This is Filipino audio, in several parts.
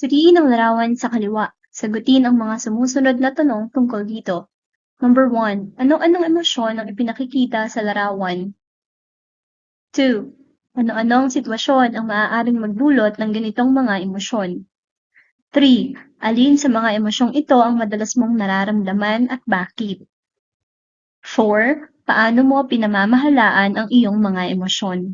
Suriin ang larawan sa kaliwa. Sagutin ang mga sumusunod na tanong tungkol dito. Number 1. Ano-anong emosyon ang ipinakikita sa larawan? 2. Ano-anong sitwasyon ang maaaring magdulot ng ganitong mga emosyon? 3. Alin sa mga emosyong ito ang madalas mong nararamdaman at bakit? 4. Paano mo pinamamahalaan ang iyong mga emosyon?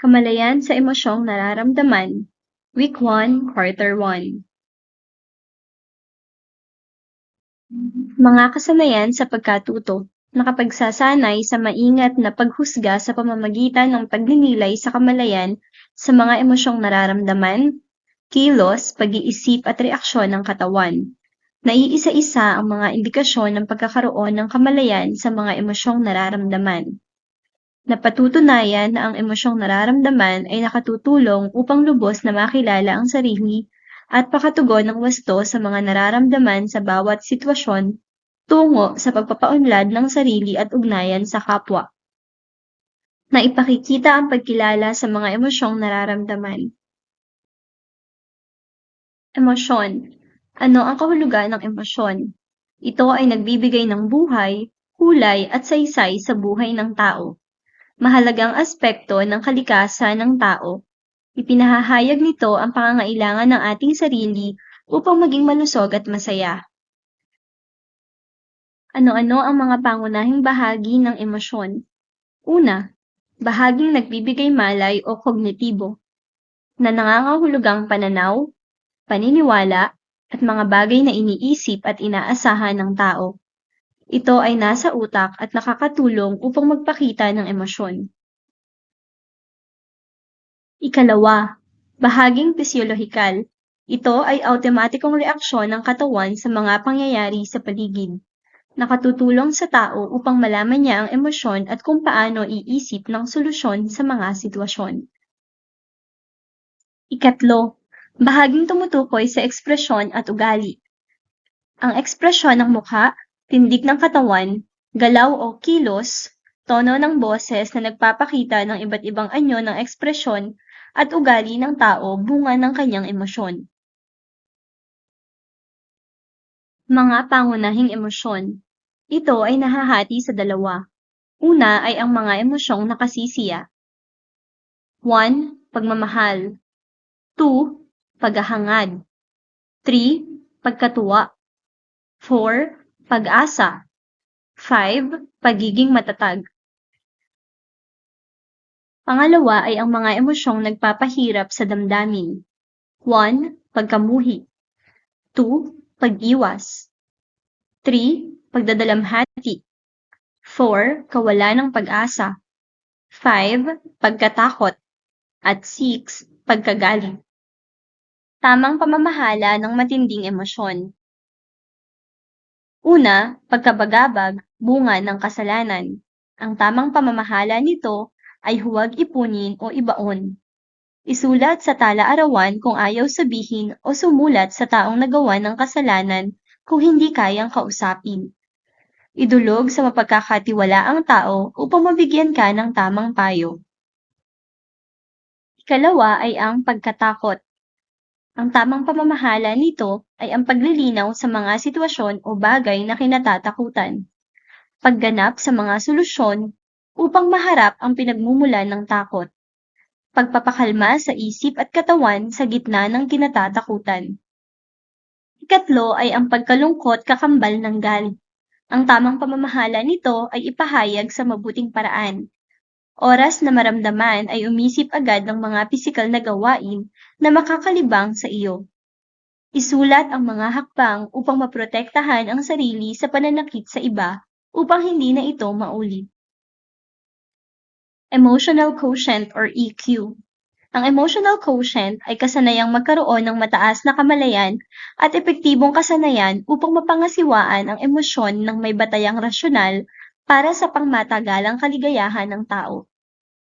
Kamalayan sa emosyong nararamdaman. Week 1, Quarter 1. Mga kasanayan sa pagkatuto. Nakapagsasanay sa maingat na paghusga sa pamamagitan ng pagninilay sa kamalayan sa mga emosyong nararamdaman, kilos, pag-iisip at reaksyon ng katawan. Naiisa-isa ang mga indikasyon ng pagkakaroon ng kamalayan sa mga emosyong nararamdaman. Napatutunayan na ang emosyong nararamdaman ay nakatutulong upang lubos na makilala ang sarili at pakatugon ng wasto sa mga nararamdaman sa bawat sitwasyon tungo sa pagpapaunlad ng sarili at ugnayan sa kapwa. Naipakikita ang pagkilala sa mga emosyong nararamdaman. Emosyon. Ano ang kahulugan ng emosyon? Ito ay nagbibigay ng buhay, kulay at saysay sa buhay ng tao. Mahalagang aspekto ng kalikasan ng tao. Ipinahahayag nito ang pangangailangan ng ating sarili upang maging malusog at masaya. Ano-ano ang mga pangunahing bahagi ng emosyon? Una, bahaging nagbibigay malay o kognitibo, na nangangahulugang pananaw, paniniwala, at mga bagay na iniisip at inaasahan ng tao. Ito ay nasa utak at nakakatulong upang magpakita ng emosyon. Ikalawa, bahaging pisyolohikal. Ito ay automatikong reaksyon ng katawan sa mga pangyayari sa paligid. Nakatutulong sa tao upang malaman niya ang emosyon at kung paano iisip ng solusyon sa mga sitwasyon. Ikatlo, bahaging tumutukoy sa ekspresyon at ugali. Ang ekspresyon ng mukha, tindig ng katawan, galaw o kilos, tono ng boses na nagpapakita ng iba't ibang anyo ng ekspresyon at ugali ng tao bunga ng kanyang emosyon. Mga pangunahing emosyon. Ito ay nahahati sa dalawa. Una ay ang mga emosyong nakasisiya. 1. Pagmamahal. 2. Paghahangad. 3. Pagkatuwa. 4. Pag-asa. 5. Pagiging matatag. Pangalawa ay ang mga emosyong nagpapahirap sa damdamin. 1. Pagkamuhi. 2. Pag-iwas. 3. Pagdadalamhati. 4. Kawalan ng pag-asa. 5. Pagkatakot. At 6. Pagkagalit. Tamang pamamahala ng matinding emosyon. Una, pagkabagabag, bunga ng kasalanan. Ang tamang pamamahala nito ay huwag ipunin o ibaon. Isulat sa tala-arawan kung ayaw sabihin o sumulat sa taong nagawa ng kasalanan kung hindi kayang kausapin. Idulog sa mapagkakatiwalaang tao upang mabigyan ka ng tamang payo. Ikalawa ay ang pagkatakot. Ang tamang pamamahala nito ay ang paglilinaw sa mga sitwasyon o bagay na kinatatakutan. Pagganap sa mga solusyon upang maharap ang pinagmumulan ng takot. Pagpapakalma sa isip at katawan sa gitna ng kinatatakutan. Ikatlo ay ang pagkalungkot kakambal ng galit. Ang tamang pamamahala nito ay ipahayag sa mabuting paraan. Oras na maramdaman ay umisip agad ng mga pisikal na gawain na makakalibang sa iyo. Isulat ang mga hakbang upang maprotektahan ang sarili sa pananakit sa iba upang hindi na ito maulit. Emotional quotient or EQ. Ang emotional quotient ay kasanayang magkaroon ng mataas na kamalayan at epektibong kasanayan upang mapangasiwaan ang emosyon ng may batayang rasyonal para sa pangmatagalang kaligayahan ng tao.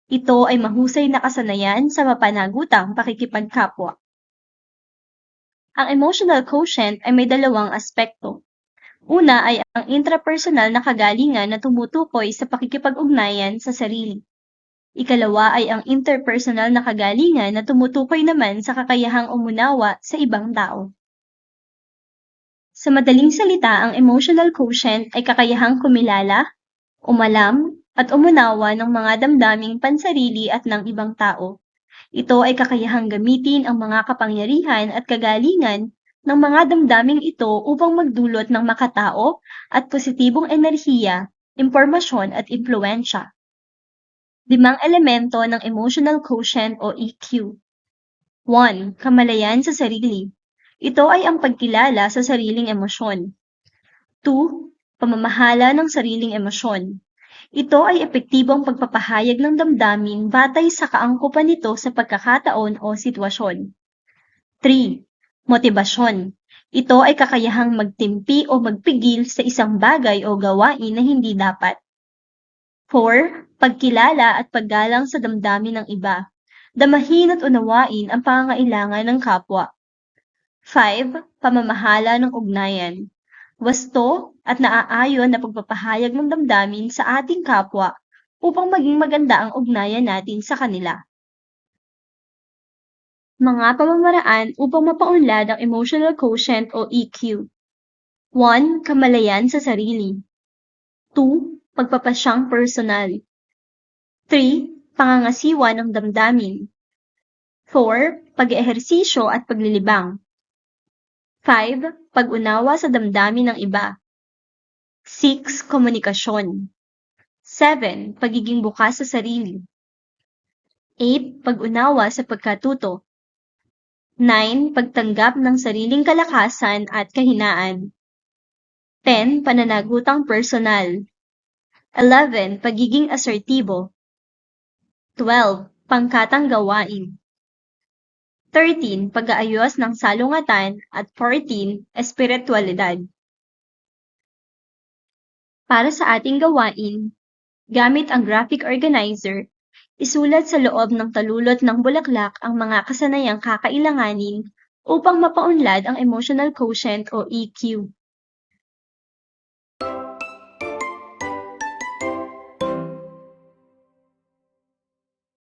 Ito ay mahusay na kasanayan sa mapanagutang pakikipagkapwa. Ang emotional quotient ay may dalawang aspekto. Una ay ang intrapersonal na kagalingan na tumutukoy sa pakikipag-ugnayan sa sarili. Ikalawa ay ang interpersonal na kagalingan na tumutukoy naman sa kakayahang umunawa sa ibang tao. Sa madaling salita, ang emotional quotient ay kakayahang kumilala, umalam, at umunawa ng mga damdaming pansarili at ng ibang tao. Ito ay kakayahang gamitin ang mga kapangyarihan at kagalingan ng mga damdaming ito upang magdulot ng makatao at positibong enerhiya, impormasyon at impluwensya. 5 elemento ng emotional quotient o EQ. 1. Kamalayan sa sarili. Ito ay ang pagkilala sa sariling emosyon. 2. Pamamahala ng sariling emosyon. Ito ay epektibong pagpapahayag ng damdamin batay sa kaangkupan nito sa pagkakataon o sitwasyon. 3. Motibasyon. Ito ay kakayahang magtimpi o magpigil sa isang bagay o gawain na hindi dapat. 4. Pagkilala at paggalang sa damdamin ng iba. Damahin at unawain ang pangangailangan ng kapwa. 5. Pamamahala ng ugnayan. Wasto at naaayon na pagpapahayag ng damdamin sa ating kapwa upang maging maganda ang ugnayan natin sa kanila. Mga pamamaraan upang mapaunlad ang emotional quotient o EQ. 1. Kamalayan sa sarili. 2. Pagpapasyang personal. 3. Pangangasiwa ng damdamin. 4. Pag-eehersisyo at paglilibang. 5. Pag-unawa sa damdamin ng iba. 6. Komunikasyon. 7. Pagiging bukas sa sarili. 8. Pag-unawa sa pagkatuto. 9. Pagtanggap ng sariling kalakasan at kahinaan. 10. Pananagutang personal. 11. Pagiging asertibo. 12. Pangkatang gawain. 13. Pag-aayos ng salungatan at 14. Espiritualidad. Para sa ating gawain, gamit ang graphic organizer, isulat sa loob ng talulot ng bulaklak ang mga kasanayang kakailanganin upang mapaunlad ang emotional quotient o EQ.